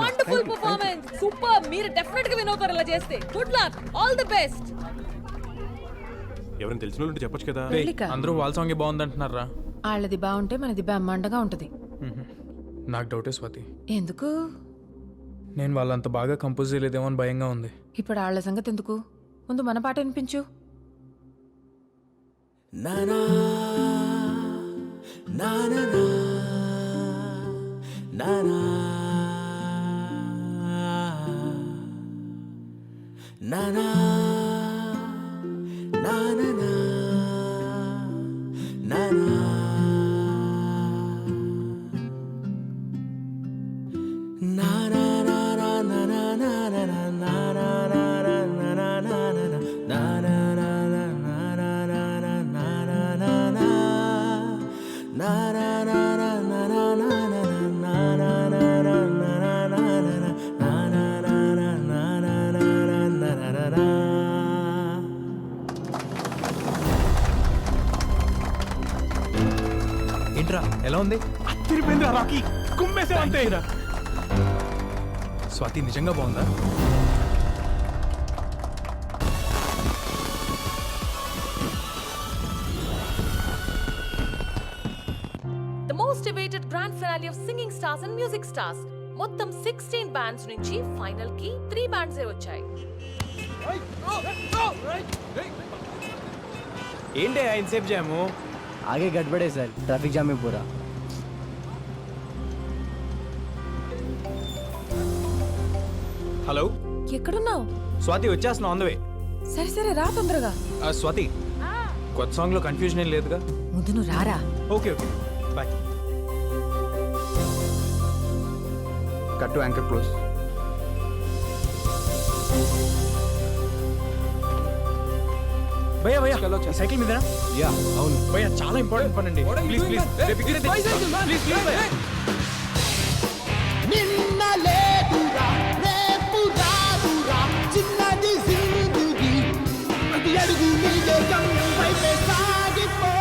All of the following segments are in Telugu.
Wonderful performance, super. మీరు డెఫినెట్ గా విన్ అవుతారు ఇలా చేస్తే. Good luck, all the best. ఎవరైనా తెలిసిన వాళ్ళు చెప్పొచ్చు కదా. అందరూ వాళ్ళ సాంగ్ బాగుందంటున్నారా? వాళ్ళది బాగుంటే మనది బ్రహ్మాండంగా ఉంటది. నాకు డౌటే స్వాతి. ఎందుకు? నేను వాళ్ళంత బాగా కంపోజ్ చేయలేదేమో అని భయంగా ఉంది. ఇప్పుడు వాళ్ళ సంగతి ఎందుకు, ముందు మన పాట వినిపించు. నానా నానా నానా నానా నానా నానా ఏంట్రా ఎలా ఉంది? అత్తిరిపోయిందిరా రాకీ, కుమ్మేసే అంతే. స్వాతి నిజంగా బాగుందా? The most awaited grand finale of Singing Stars and Music Stars. మొత్తం 16 బ్యాండ్స్ నుంచి ఫైనల్ కి 3 బ్యాండ్స్ వచ్చాయి. ఏంటి ఇన్సేపు జాము? आगे गड़बड़े सर, ट्रैफिक जाम में पूरा. హలో ఎక్కడున్నావు? స్వాతి, వచ్చేస్తున్నా ఆన్ ద వే. సరే సరే రా తొందరగా. స్వాతి, కొత్త సాంగ్ లో కన్ఫ్యూజన్ ఏం లేదుగా? ముందు నువ్వు రారా. Okay okay bye. Cut to anchor close. భయ్యా భయ్యా సైకిల్ మీదనా? या అవును భయ్యా, చాలా ఇంపార్టెంట్ పని అండి. ప్లీజ్ ప్లీజ్ ప్లీజ్ ప్లీజ్ భయ్యా. నిన్న లేదురా రేపు రాదురా చిన్నది జిందగీ ప్రతి అడుగు నీదే గమ్యం వైపే సాగిపో.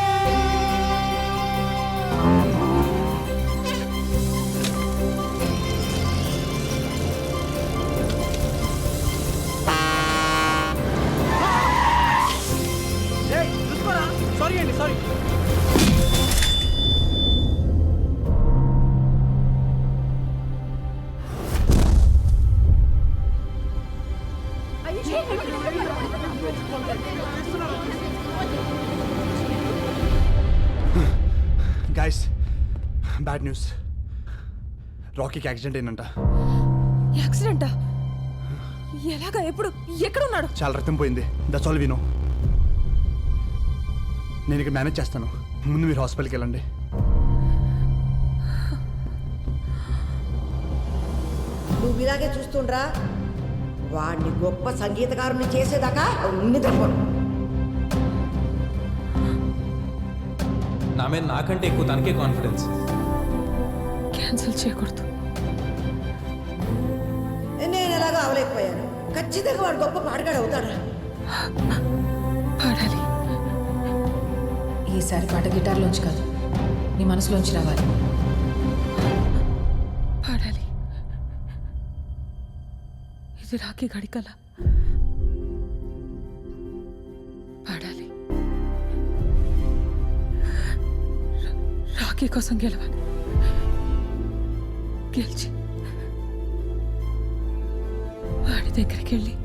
సారీ అండి, sorry. Guys bad news. Rocky की एक्सीडेंट ఏంటంట. యాక్సిడెంటా? ఎలాగా? ఎప్పుడు? ఎక్కడున్నాడు? చాలా రక్తం పోయింది. That's all we know. నేను ఇక్కడ మేనేజ్ చేస్తాను, ముందు మీరు హాస్పిటల్కి వెళ్ళండి. నువ్వు ఇలాగే చూస్తుండ్రా, వాడిని గొప్ప సంగీతకారుని చేసేదాకా నిద్రపోను. నా మీద నాకంటే ఎక్కువ తనకే కాన్ఫిడెన్స్. క్యాన్సిల్ చేయకూడదు. నేను ఎలాగో అవలేకపోయాను. ఖచ్చితంగా వాడు గొప్ప పాడగాడు అవుతాడా? పాడాలి. ఈసారి పాట గిటార్లోంచి కాదు, నీ మనసులోంచి రావాలి. పాడాలి. ఇది రాఖీ గడి కల. పాడాలి. రాఖీ కోసం గెలవాలి. గెలిచి వాడి దగ్గరికి వెళ్ళి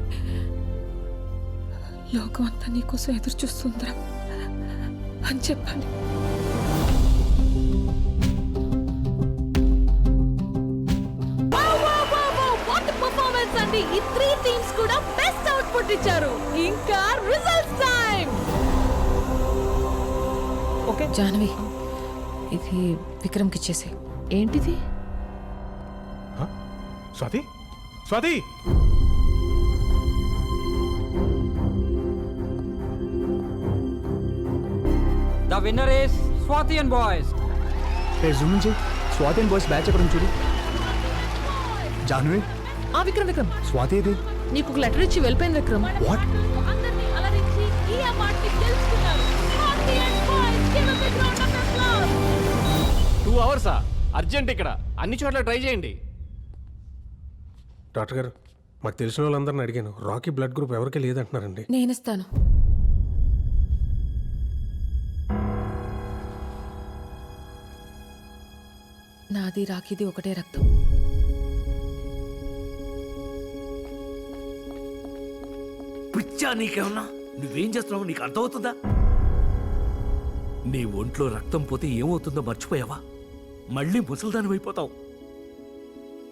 లోకం అంతా నీకోసం ఎదురు చూస్తుందిరా అని చెప్పాలి. అండి, ఈ 3 టీమ్స్ కూడా బెస్ట్ అవుట్పుట్ ఇచ్చారు. ఇంకా రిజల్ట్స్ టైం. ఓకే జాహ్నవి, ఇది విక్రమ్కి ఇచ్చేసి. ఏంటిది? Swathi, Swathi. The winner is Swati and boys. A Zoom నుంచి స్వాతి అండ్ బాయ్స్ బ్యాచ్ ఎక్కడ ఉంది చూడు. జాహ్నవి, విక్రమ్ విక్రమ్, స్వాతి ఇది. నీకు ఒక లెటర్ ఇచ్చి వెళ్ళిపోయింది విక్రమ్. వాట్? అందరినీ అలరించి ఈ అవార్డుని గెలుచుకున్నారు. Swati and boys, give a big round of applause. రివర్సా? అర్జెంట్ ఇక్కడ, అన్ని చోట్ల ట్రై చేయండి. డాక్టర్ గారు, మాకు తెలిసిన వాళ్ళందరిని అడిగాను, రాకీ బ్లడ్ గ్రూప్ ఎవరికీ లేదంటున్నారండి. నేనిస్తాను. నాది రాకీది ఒకటే రక్తం. పిచ్చా నీకేమన్నా? నువ్వేం చేస్తున్నావు నీకు అర్థమవుతుందా? నీ ఒంట్లో రక్తం పోతే ఏమవుతుందో మర్చిపోయావా? మళ్ళీ ముసల్దాని అయిపోతావు.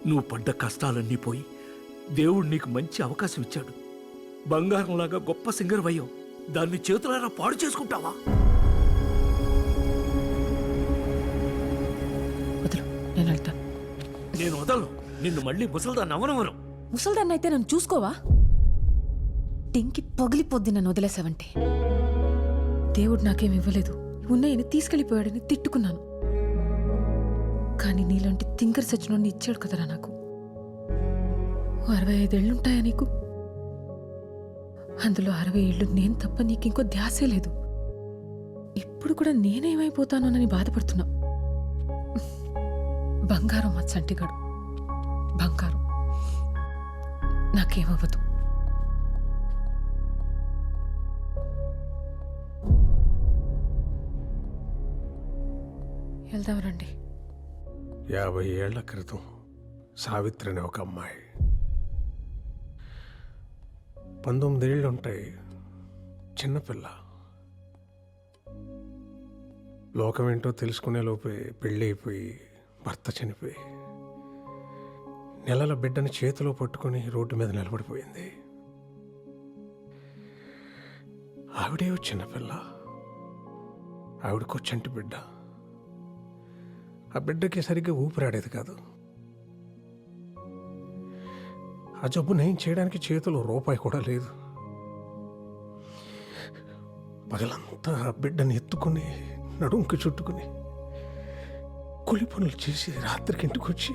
నువ్వు పడ్డ కష్టాలన్నీ పోయి దేవుడు నీకు మంచి అవకాశం ఇచ్చాడు. బంగారంలాగా గొప్ప సింగర్ అయ్యావు. దాన్ని చేతులారా పాడు చేసుకుంటావా? వదులు, నేను వెళ్తాను. నేను వదలను. నిన్ను మళ్ళీ ముసల్దాన్ని అవనవను. ముసల్దాన్ని అయితే నన్ను చూసుకోవా? టింకి పగిలిపోద్ది నన్ను వదిలేసావంటే. దేవుడు నాకేం ఇవ్వలేదు, ఉన్నాయని తీసుకెళ్ళిపోయాడని తిట్టుకున్నాను. కానీ నీలాంటి థింకర్ సచ్చినోడిని ఇచ్చాడు కదరా నాకు. 65 ఏళ్ళుంటాయా నీకు? అందులో 60 ఏళ్ళు నేను తప్ప నీకింకో ధ్యాసే లేదు. ఇప్పుడు కూడా నేనేమైపోతానోనని బాధపడుతున్నా. బంగారం మా చంటిగాడు, బంగారం. నాకేమవ్వదు. వెళ్దాం రండి. 50 ఏళ్ల క్రితం సావిత్రి అనే ఒక అమ్మాయి, 19 ఏళ్ళు ఉంటాయి, చిన్నపిల్ల. లోకం ఏంటో తెలుసుకునే లోపే పెళ్ళి అయిపోయి భర్త చనిపోయి నెలల బిడ్డని చేతిలో పట్టుకొని రోడ్డు మీద నిలబడిపోయింది. ఆవిడే చిన్నపిల్ల, ఆవిడకో చంటి బిడ్డ. ఆ బిడ్డకి సరిగ్గా ఊపిరాడేది కాదు. ఆ జబ్బు నయం చేయడానికి చేతిలో రూపాయి కూడా లేదు. పగలంతా ఆ బిడ్డని ఎత్తుకుని నడుంకి చుట్టుకుని కూలి పనులు చేసి రాత్రికి ఇంటికి వచ్చి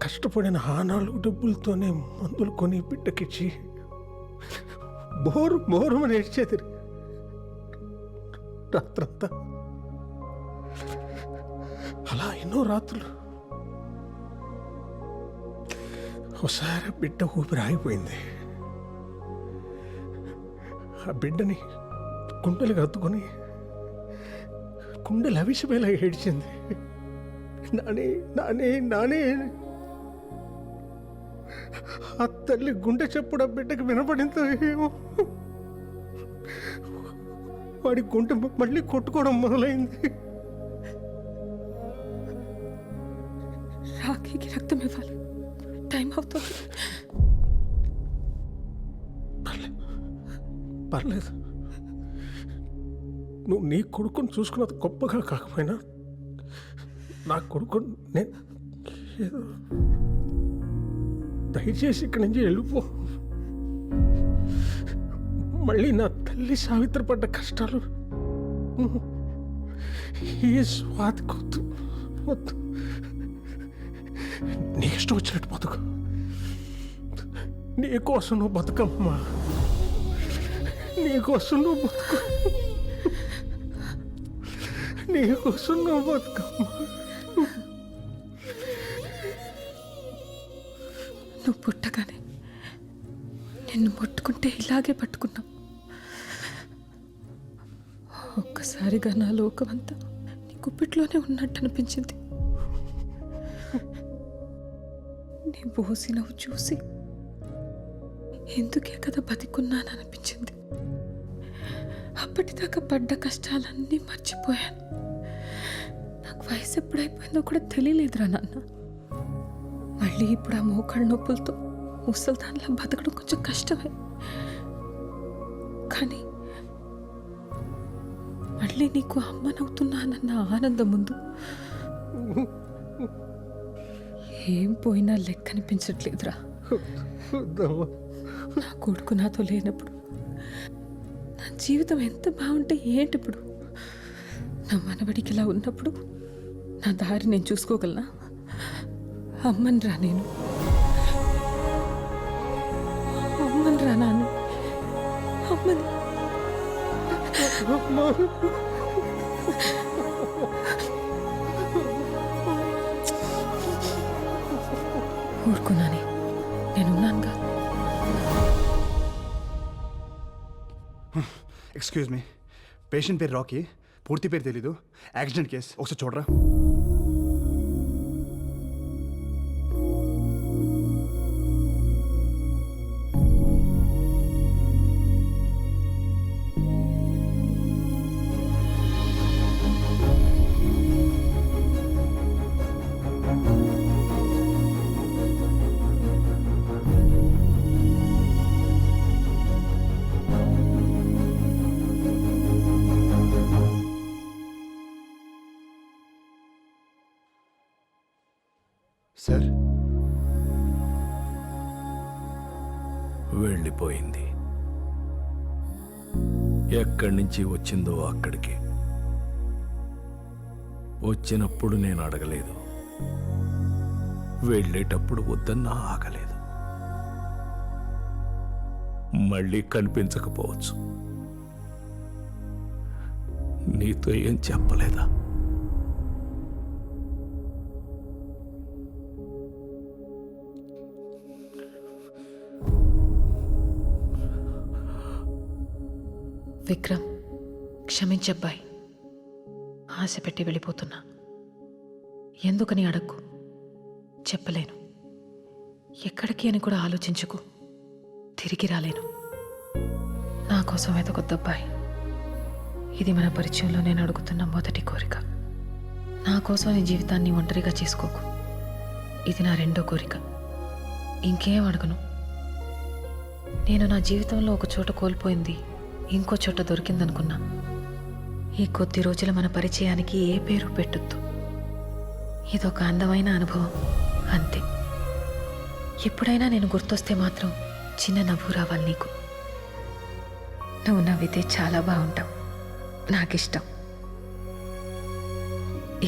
కష్టపడిన ఆ 4 డబ్బులతోనే మందులు కొని బిడ్డకిచ్చి బోరు అని ఏడ్చేది రాత్రంతా. అలా ఎన్నో రాత్రులు. ఒకసారి బిడ్డ ఊపిరి ఆగిపోయింది. ఆ బిడ్డని గుండెలకు హత్తుకొని గుండెలు అవిసిపోయేలా ఏడ్చింది. నానే నానే నానే. ఆ తల్లి గుండె చప్పుడు ఆ బిడ్డకి వినపడిందో ఏమో. వాడి గుండె మళ్ళీ కొట్టుకోవడం మొదలైంది. రాఖీకి రక్తం ఇవ్వాలి, టైం అవుతుంది. పర్లేదు, నువ్వు నీ కొడుకుని చూసుకున్నది గొప్పగా కాకపోయినా నా కొడుకు నేను ఏదో దయచేసి ఇక్కడి నుంచి వెళ్ళిపో. మళ్ళీ నా తల్లి సావిత్రి పడ్డ కష్టాలు ఈ స్వాతికి వద్దు వద్దు. నీకు ఇష్టం వచ్చినట్టు బతుకు. నీకోసం నువ్వు బతుకమ్మా, నీకోసం నువ్వు బతుకు, నీకోసం నువ్వు బతుకమ్మా. నువ్వు పుట్టగానే నిన్ను ముట్టుకుంటే ఇలాగే పట్టుకున్నావు. ఒక్కసారిగా నా లోకమంతా నీ గుప్పిట్లోనే ఉన్నట్టు అనిపించింది. నీ బోసి నవ్వు చూసి ఎందుకే కదా బతికున్నాననిపించింది. అప్పటిదాకా పడ్డ కష్టాలన్నీ మర్చిపోయాను. నాకు వయసు ఎప్పుడైపోయిందో కూడా తెలియలేదురా నాన్న. మళ్ళీ ఇప్పుడు ఆ మోకాళ్ళ నొప్పులతో ముసల్దాన్లా బతకడం కొంచెం కష్టమే. కానీ మళ్ళీ నీకు అమ్మనవుతున్నానన్న ఆనందం ముందు ఏం పోయినా లెక్కనిపించట్లేదురా. నా కొడుకు నాతో లేనప్పుడు నా జీవితం ఎంత బాగుంటే ఏంటిప్పుడు? నా మనవడికి ఇలా ఉన్నప్పుడు నా దారి నేను చూసుకోగలనా? అమ్మని రా, నేను అమ్మని రా నాన్న, అమ్మని. ఊరుకున్నాని నేనున్నానుగా. ఎక్స్క్యూజ్ మీ, పేషెంట్ పేరు రాకీ, పూర్తి పేరు తెలీదు, యాక్సిడెంట్ కేస్, ఒకసారి చూడరా. సార్, వెళ్ళిపోయింది. ఎక్కడి నుంచి వచ్చిందో అక్కడికి. వచ్చినప్పుడు నేను అడగలేదు, వెళ్ళేటప్పుడు వద్దన్నా ఆగలేదు. మళ్ళీ కనిపించకపోవచ్చు. నీతో ఏం చెప్పలేదా? విక్రమ్, క్షమించబ్బాయి. ఆశ పెట్టి వెళ్ళిపోతున్నా. ఎందుకని అడక్కు, చెప్పలేను. ఎక్కడికి అని కూడా ఆలోచించుకు. తిరిగి రాలేను. నా కోసం వెతకొద్దబ్బాయి. ఇది మన పరిచయంలో నేను అడుగుతున్న మొదటి కోరిక. నా కోసం నీ జీవితాన్ని ఒంటరిగా చేసుకోకు. ఇది నా రెండో కోరిక. ఇంకేం అడగను. నేను నా జీవితంలో ఒక చోట కోల్పోయింది ఇంకో చోట దొరికిందనుకున్నా. ఈ కొద్ది రోజుల మన పరిచయానికి ఏ పేరు పెట్టొద్దు. ఇదొక అందమైన అనుభవం అంతే. ఎప్పుడైనా నేను గుర్తొస్తే మాత్రం చిన్న నవ్వు రావాలి నీకు. నువ్వు నవ్వితే చాలా బాగుంటావు. నాకిష్టం.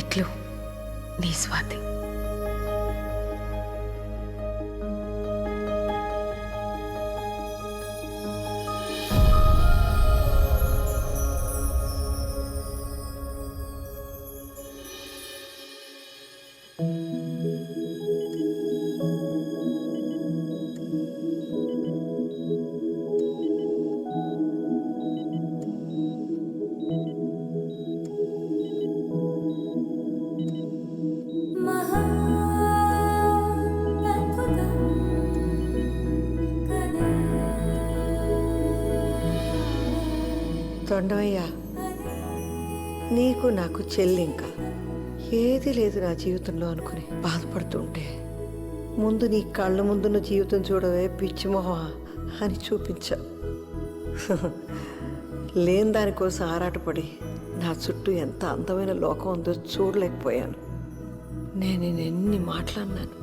ఇట్లు నీ స్వాతి. తొండమయ్య, నీకు నాకు చెల్లింకా ఏది లేదు నా జీవితంలో అనుకుని బాధపడుతుంటే ముందు నీ కళ్ళ ముందున్న జీవితం చూడవే పిచ్చిమోహ అని చూపించా. లేని దానికోసం ఆరాటపడి నా చుట్టూ ఎంత అందమైన లోకం ఉందో చూడలేకపోయాను. నేను ఎన్ని మాట్లాడినాను,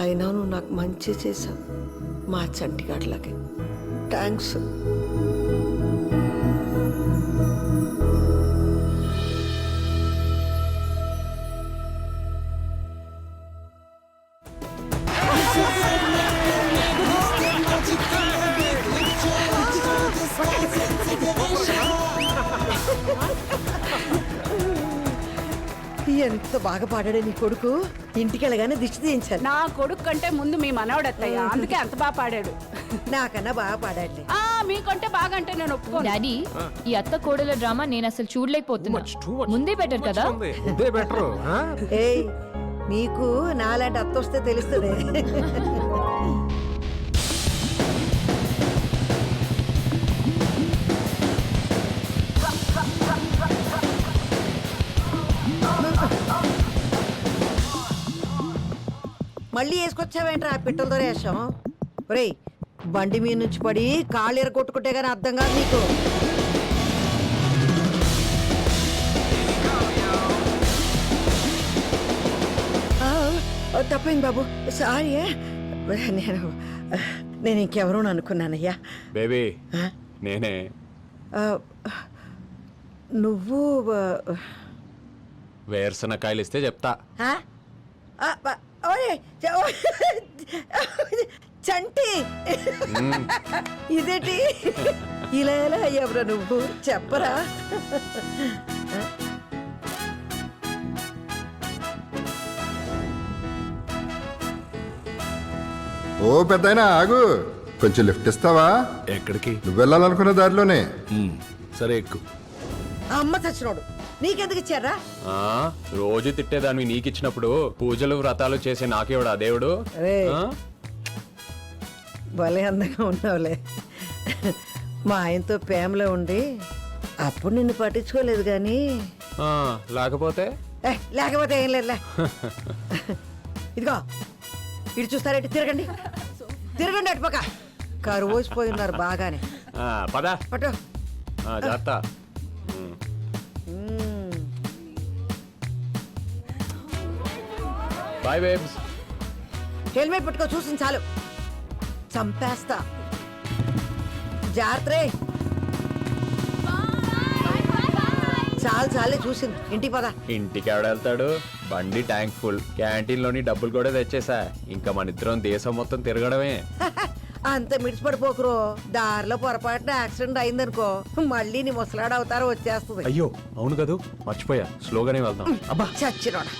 అయినా నువ్వు నాకు మంచి చేశావు. మా చంటిగాడ్లాగే థ్యాంక్స్. ఎంత బాగా పాడాడే నీ కొడుకు. ఇంటికి వెళ్ళగానే దిష్టి తీయించాను. నా కొడుకు కంటే ముందు మీ మనవడత్తయ్య, అందుకే అంత బాగా పాడాడు. నాకన్నా బాగా పాడాడులే. మీకంటే బాగా అంటే నేను ఒప్పుకోను. డాడీ, ఈ అత్త కోడల డ్రామా నేను అసలు చూడలేకపోతున్నా. ముందే బెటర్ కదా. ఏయ్, నీకు నాలాంటి అత్త వస్తే తెలుస్తుంది. మళ్ళీ వేసుకొచ్చావేంట్రా ఆ పిట్టలతో వేషం? ఒరేయ్, బండి మీద నుంచి పడి కాళ్ళు ఎరగొట్టుకుంటే కానీ అర్థం కాదు నీకు. తప్పైంది బాబు, సారీ. నేను ఇంకెవరూ అనుకున్నానయ్యా. బేబీ, నేనే. నువ్వు వేరుశనకాయలు ఇస్తే చెప్తా. చంటి, ఇదేంటి ఇలా ఎలా అయ్యావురా నువ్వు? చెప్పరా. ఓ పెద్దాయనా ఆగు, కొంచెం లిఫ్ట్ ఇస్తావా? ఎక్కడికి? నువ్వు వెళ్ళాలనుకున్న దారిలోనే. సరే ఎక్కు. అమ్మ చచ్చినోడు నీకెందుకు ఇచ్చారా? రోజు తిట్టేదాన్ని నీకిచ్చినప్పుడు పూజలు వ్రతాలు చేసే నాకేవాడా దేవుడు? అరే భలే అందంగా ఉన్నావులే. మా ఆయనతో ప్రేమలో ఉండి అప్పుడు నిన్ను పట్టించుకోలేదు కానీ లేకపోతే లేకపోతే ఏం లేదులే. ఇదిగో ఇటు చూస్తారేంటి? తిరగండి తిరగండి అటుపక్క. కరువు పోయి ఉన్నారు బాగానే. పదా పట్టు. జాగ్రత్త. Bye babes. హెల్మెట్ పెట్టుకో, చూసింది చాలు, చంపేస్తా. జాగ్రత్త రే. చాలు చాలే చూసింది, ఇంటికి పదా. ఇంటికి ఎవడ వెళ్తాడు? బండి ట్యాంక్ ఫుల్, క్యాంటీన్ లోని డబ్బులు కూడా తెచ్చేసా. ఇంకా మన ఇద్దరం దేశం మొత్తం తిరగడమే. అంత మిడిచిపడిపోకురో, దారిలో పొరపాటున యాక్సిడెంట్ అయిందనుకో మళ్ళీ నీ ముసలాడు అవుతారో వచ్చేస్తుంది. అయ్యో అవును కదూ, మర్చిపోయా. స్లోగానే వెళ్దాం. చచ్చినోడా.